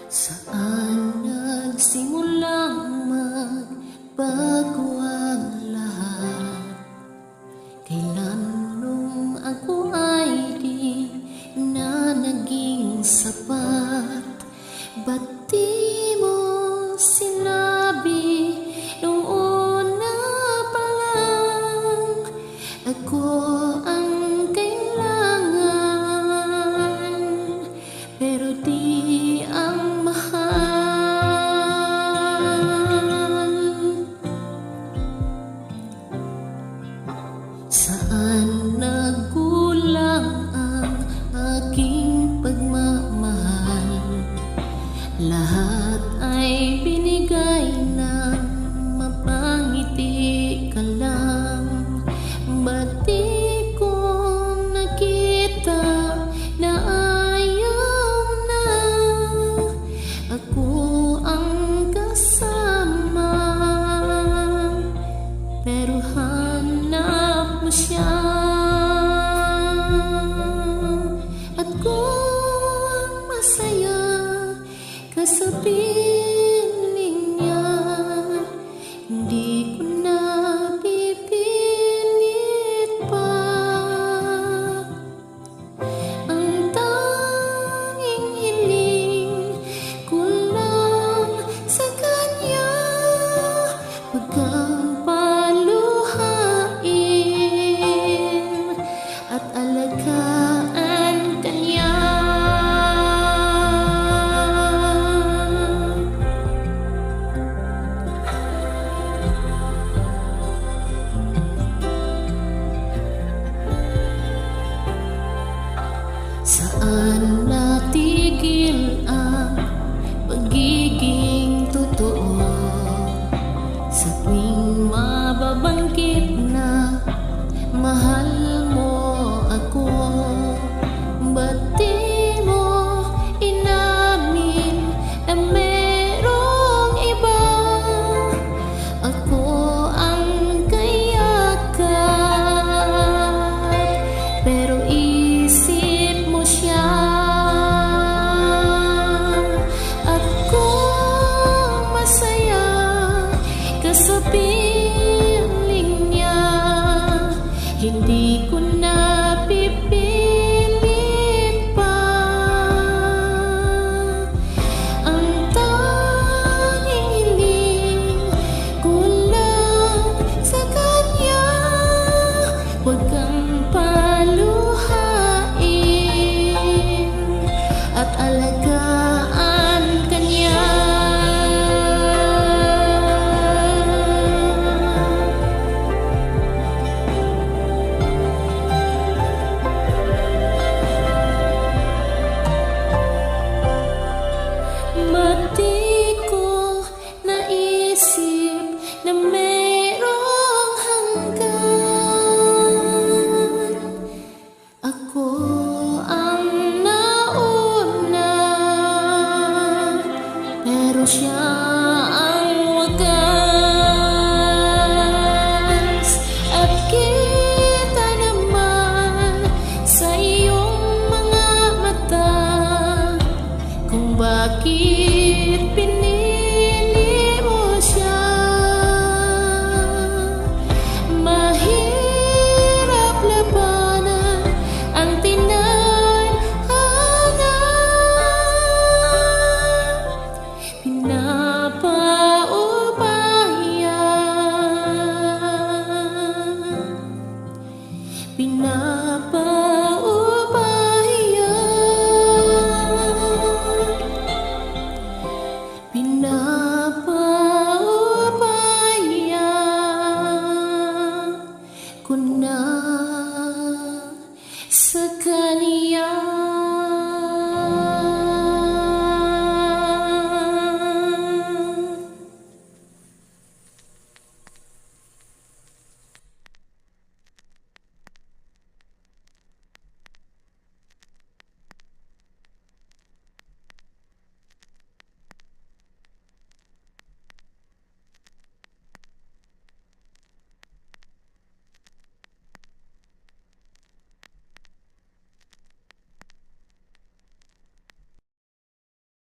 Saan nagsimulang magbago ang lahat? Kailan nung ako ay di na naging sapat? Ba't di mo sinabi nung una pa lang ako ang kailangan, pero di ang mahal? Saan nagkulang ang aking pagmamahal? Lahat ay binigay ng mapangiti ka lang. Ba't di ko nakita na ayaw na ako ang kasama? Pero hanap mo siya, at kung masaya kasabi